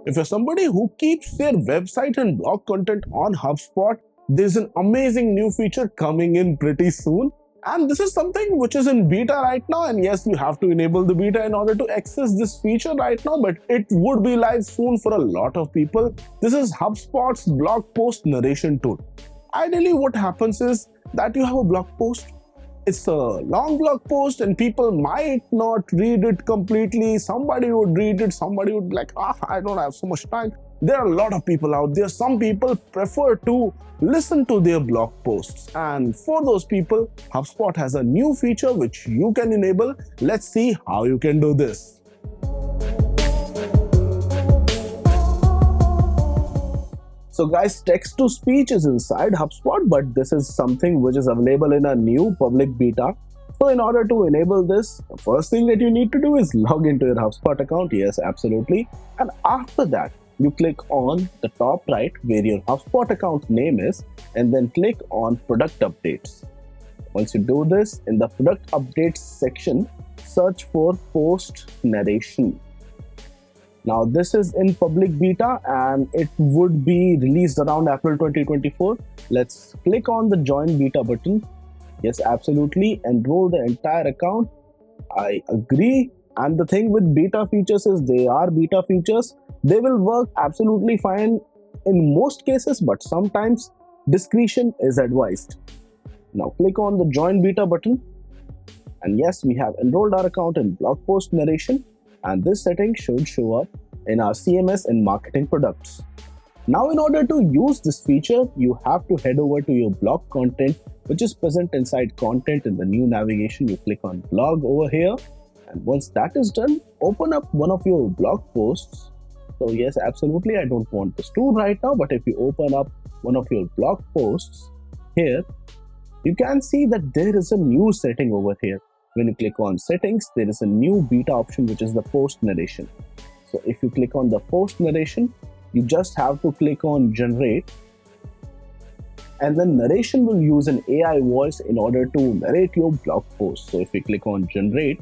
If you're somebody who keeps their website and blog content on HubSpot, there's an amazing new feature coming in pretty soon. And this is something which is in beta right now, and yes, you have to enable the beta in order to access this feature right now, but it would be live soon for a lot of people. This is HubSpot's blog post narration tool. Ideally, what happens is that you have a blog post. It's a long blog post and people might not read it completely. Somebody would read it, somebody would be like, I don't have so much time. There are a lot of people out there. Some people prefer to listen to their blog posts. And for those people, HubSpot has a new feature which you can enable. Let's see how you can do this. So guys, text-to-speech is inside HubSpot, but this is something which is available in a new public beta. So in order to enable this, the first thing that you need to do is log into your HubSpot account. Yes, absolutely. And after that, you click on the top right where your HubSpot account name is, and then click on product updates. Once you do this, in the product updates section, search for post narration. Now this is in public beta and it would be released around April 2024. Let's click on the join beta button. Yes, absolutely. Enroll the entire account. I agree. And the thing with beta features is they are beta features. They will work absolutely fine in most cases, but sometimes discretion is advised. Now click on the join beta button. And yes, we have enrolled our account in blog post narration. And this setting should show up in our CMS and marketing products. Now in order to use this feature, you have to head over to your blog content, which is present inside content in the new navigation. You click on blog over here, and once that is done, open up one of your blog posts. So yes, absolutely, I don't want this tool right now, but if you open up one of your blog posts here, you can see that there is a new setting over here. When you click on settings, there is a new beta option, which is the post narration. So if you click on the post narration, you just have to click on generate, and then narration will use an AI voice in order to narrate your blog post. So if you click on generate,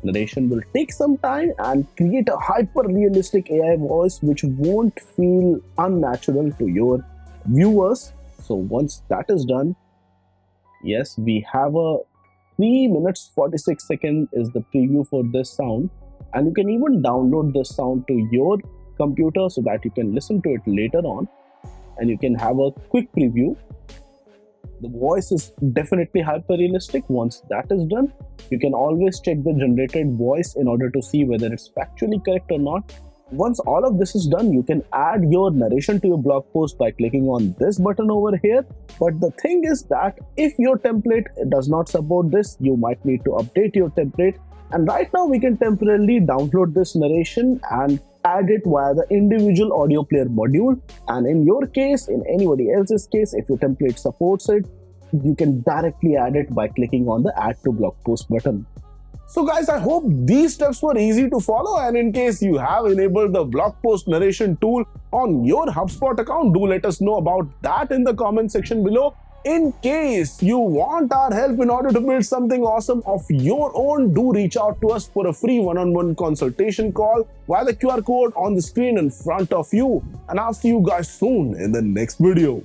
narration will take some time and create a hyper realistic AI voice which won't feel unnatural to your viewers. So once that is done, yes, we have a 3 minutes 46 seconds is the preview for this sound, and you can even download this sound to your computer so that you can listen to it later on and you can have a quick preview. The voice is definitely hyper realistic. Once that is done, you can always check the generated voice in order to see whether it's factually correct or not. Once all of this is done, you can add your narration to your blog post by clicking on this button over here. But the thing is that if your template does not support this, you might need to update your template. And right now we can temporarily download this narration and add it via the individual audio player module. And in your case, in anybody else's case, if your template supports it, you can directly add it by clicking on the add to blog post button. So guys, I hope these steps were easy to follow, and in case you have enabled the blog post narration tool on your HubSpot account, do let us know about that in the comment section below. In case you want our help in order to build something awesome of your own, do reach out to us for a free one-on-one consultation call via the QR code on the screen in front of you. And I'll see you guys soon in the next video.